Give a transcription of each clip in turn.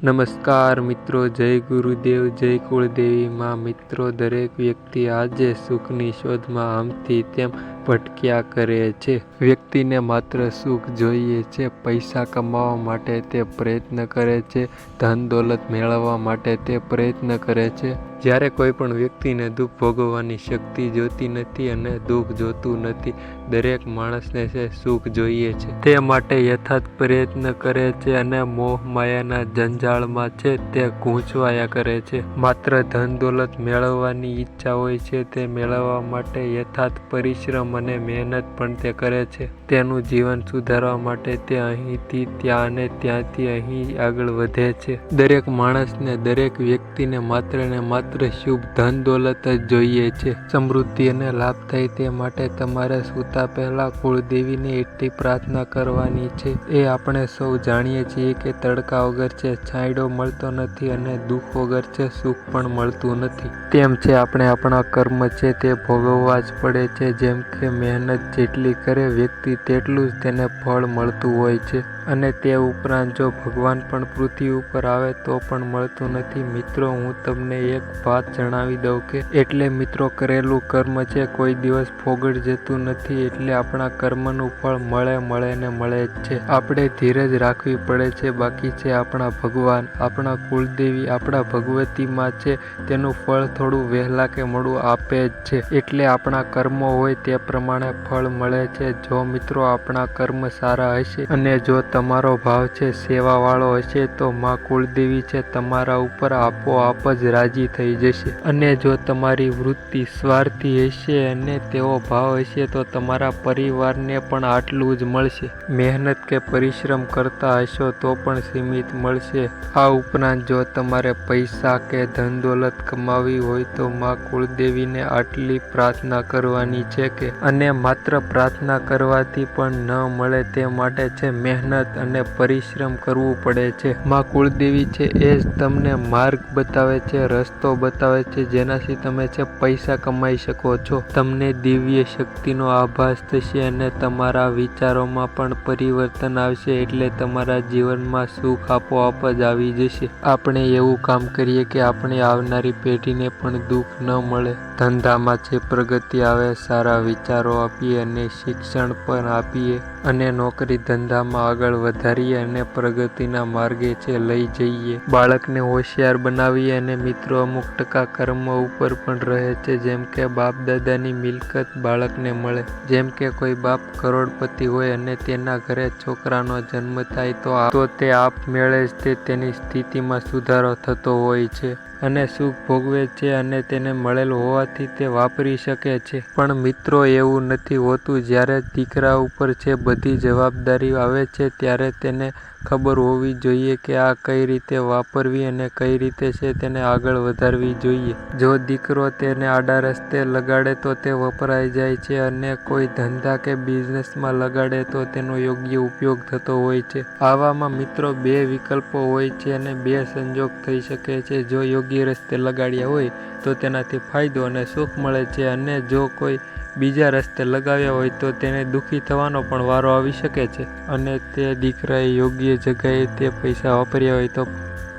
નમસ્કાર મિત્રો, જય ગુરુદેવ, જય કુળદેવી માં. મિત્રો, દરેક વ્યક્તિ આજે સુખની શોધમાં આમથી તેમ ભટક્યા કરે છે. વ્યક્તિને માત્ર સુખ જોઈએ છે. પૈસા કમાવા માટે તે પ્રયત્ન કરે છે, ધન દોલત મેળવવા માટે તે પ્રયત્ન કરે છે. જ્યારે કોઈ પણ વ્યક્તિને દુઃખ ભોગવવાની શક્તિ જોતી નથી અને દુઃખ જોતું નથી. દરેક માણસને છે સુખ જોઈએ છે. તે માટે યથાર્થ પ્રયત્ન કરે છે અને મોહ માયાના જંજાળમાં છે તે ગૂંચવાયા કરે છે. માત્ર ધન દોલત મેળવવાની ઈચ્છા હોય છે. તે મેળવવા માટે યથાર્થ પરિશ્રમ અને મહેનત પણ તે કરે છે. તેનું જીવન સુધારવા માટે તે અહીંથી ત્યાં અને ત્યાંથી અહીં આગળ વધે છે. દરેક માણસને, દરેક વ્યક્તિને માત્ર ને માત્ર શુભ ધન દોલત જ જોઈએ છે. સમૃદ્ધિ અને લાભ થાય તે માટે તમારે સૂતા પહેલા કુળદેવીને એટલી પ્રાર્થના કરવાની છે. એ આપણે સૌ જાણીએ છીએ કે તડકા વગર છે છાંયડો મળતો નથી અને દુઃખ વગર છે સુખ પણ મળતું નથી. તેમ છે આપણે આપણા કર્મ છે તે ભોગવવા જ પડે છે. જેમ કે મહેનત જેટલી કરે વ્યક્તિ તેટલું જ તેને ફળ મળતું હોય છે. અને તે ઉપરાંત જો ભગવાન પણ પૃથ્વી ઉપર આવે તો પણ મળતું નથી. મિત્રો, હું તમને એક વાત જણાવી દઉં કે એટલે મિત્રો કરેલું કર્મ છે કોઈ દિવસ ફોગટ જતું નથી. એટલે આપણા કર્મનું ફળ મળે ને મળે જ છે. આપણે ધીરજ રાખવી પડે છે. બાકી છે આપણા ભગવાન, આપણા કુળદેવી, આપણા ભગવતી માં છે તેનું ફળ થોડું વહેલા કે મોડું આપે જ છે. એટલે આપણા કર્મો હોય તે પ્રમાણે ફળ મળે છે. જો મિત્રો આપણા કર્મ સારા હશે અને જો તમારો ભાવ છે સેવા વાળો હશે તો માં કુળદેવી છે તમારા ઉપર આપોઆપ જ રાજી થઈ જશે. અને જો તમારી વૃત્તિ સ્વાર્થી હશે અને તેવો ભાવ હશે તો તમારા પરિવારને પણ આટલું જ મળશે. મહેનત કે પરિશ્રમ કરતા હશો તો પણ સીમિત મળશે. આ ઉપરાંત જો તમારે પૈસા કે ધન દોલત કમાવી હોય તો માં કુળદેવીને આટલી પ્રાર્થના કરવાની છે કે અને માત્ર પ્રાર્થના કરવાથી પણ ન મળે. તે માટે છે મહેનત અને પરિશ્રમ કરવું પડે છે. માં કુળદેવી છે એ જ તમને માર્ગ બતાવે છે, રસ્તો બતાવે છે જેનાથી તમે છે પૈસા કમાઈ શકો છો. તમને દિવ્ય શક્તિનો આભાસ થશે અને તમારા વિચારોમાં પણ પરિવર્તન આવશે. એટલે તમારા જીવનમાં સુખ આપોઆપ જ આવી જશે. આપણે એવું કામ કરીએ કે આપણી આવનારી પેઢીને પણ દુઃખ ન મળે. ધંધામાં છે પ્રગતિ આવે, સારા વિચારો આપીએ અને શિક્ષણ પણ આપીએ અને નોકરી ધંધામાં આગળ વધારીએ અને પ્રગતિના માર્ગે છે લઈ જઈએ. બાળકને હોશિયાર બનાવીએ અને મિત્રો અમુક ટકા કર્મ ઉપર પણ રહે છે. જેમ કે બાપ દાદાની મિલકત બાળકને મળે. જેમ કે કોઈ બાપ કરોડપતિ હોય અને તેના ઘરે છોકરાનો જન્મ થાય તો તે આપમેળે જ તેની સ્થિતિમાં સુધારો થતો હોય છે અને સુખ ભોગવે છે અને તેને મળેલ હોવાથી તે વાપરી શકે છે. પણ મિત્રો એવું નથી હોતું. જ્યારે દીકરા ઉપર છે બધી જવાબદારી આવે છે ત્યારે તેને ખબર હોવી જોઈએ કે આ કઈ રીતે વાપરવી અને કઈ રીતે છે તેને આગળ વધારવી જોઈએ. જો દીકરો તેને આડા રસ્તે લગાડે તો તે વપરાઈ જાય છે અને કોઈ ધંધા કે બિઝનેસમાં લગાડે તો તેનો યોગ્ય ઉપયોગ થતો હોય છે. આવામાં મિત્રો બે વિકલ્પો હોય છે અને બે સંજોગ થઈ શકે છે. જો યોગ્ય રસ્તે લગાડ્યા હોય તો તેનાથી ફાયદો અને સુખ મળે છે અને જો કોઈ બીજા રસ્તે લગાવ્યા હોય તો તેને દુઃખી થવાનો પણ વારો આવી શકે છે. અને તે દીકરાએ યોગ્ય જગ્યાએ તે પૈસા વાપર્યા હોય તો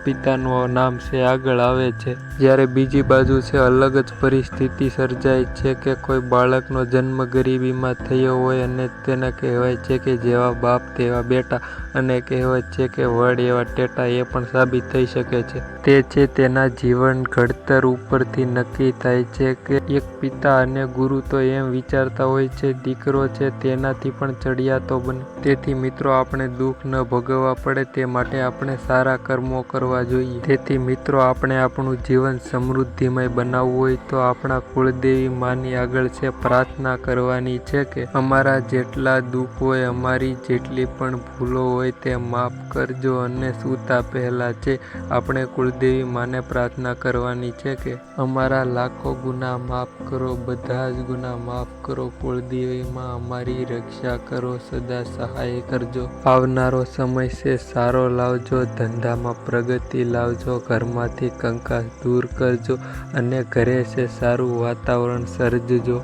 પિતાનું નામ છે આગળ આવે છે. જ્યારે બીજી બાજુ છે અલગ જ પરિસ્થિતિ સર્જાય છે કે કોઈ બાળકનો જન્મ ગરીબીમાં થયો હોય અને તેને કહેવાય છે કે જેવા બાપ તેવા બેટા અને કહેવત છે કે વડ એવા ટેટા એ પણ સાબિત થઈ શકે છે. તે છે તેના જીવન ઘડતર ઉપરથી નક્કી થાય છે કે એક પિતા અને ગુરુ તો એમ વિચારતા હોય છે દીકરો છે તેનાથી પણ ચડિયાતો બને. તેથી મિત્રો આપણે દુઃખ ન ભોગવવા પડે તે માટે આપણે સારા કર્મો કરવા જોઈએ. તેથી મિત્રો આપણે આપણું જીવન સમૃદ્ધિમય બનાવવું હોય તો આપણા કુળદેવી માની આગળ છે પ્રાર્થના કરવાની છે કે અમારા જેટલા દુઃખ હોય, અમારી જેટલી પણ ભૂલો હોય તે માફ કરજો. અને સૂતા પહેલા છે આપણે કુળદેવી માને પ્રાર્થના કરવાની છે કે અમારા લાખો ગુના માફ કરો, બધા જ ગુના માફ કરો. કુળદેવી માં અમારી રક્ષા કરો, સદા સહાય કરજો. આવનારો સમય છે સારો લાવજો, ધંધામાં પ્રગતિ લાવજો, ઘરમાંથી કંકાસ દૂર કરજો અને ઘરે છે સારું વાતાવરણ સર્જજો.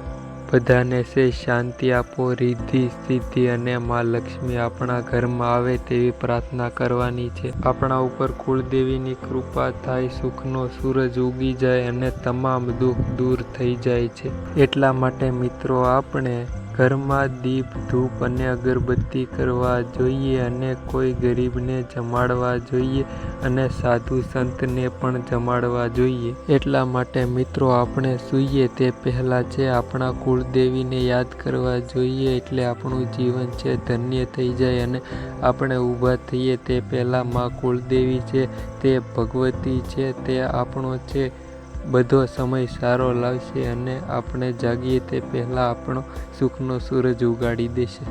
બધાને છે શાંતિ આપો, રિદ્ધિ સિદ્ધિ અને માં લક્ષ્મી આપણા ઘરમાં આવે તેવી પ્રાર્થના કરવાની છે. આપણા ઉપર કુળદેવીની કૃપા થાય, સુખનો સૂરજ ઉગી જાય અને તમામ દુઃખ દૂર થઈ જાય છે. એટલા માટે મિત્રો આપણે ઘરમાં દીપ ધૂપ અને અગરબત્તી કરવા જોઈએ અને કોઈ ગરીબને જમાડવા જોઈએ અને સાધુ સંતને પણ જમાડવા જોઈએ. એટલા માટે મિત્રો આપણે સૂઈએ તે પહેલાં છે આપણા કુળદેવીને યાદ કરવા જોઈએ, એટલે આપણું જીવન છે ધન્ય થઈ જાય. અને આપણે ઊભા થઈએ તે પહેલાં માં કુળદેવી છે તે ભગવતી છે તે આપણો છે બધો સમય સારો લાવશે અને આપણે જાગીએ તે પહેલાં આપણો સુખનો સૂરજ ઉગાડી દેશે.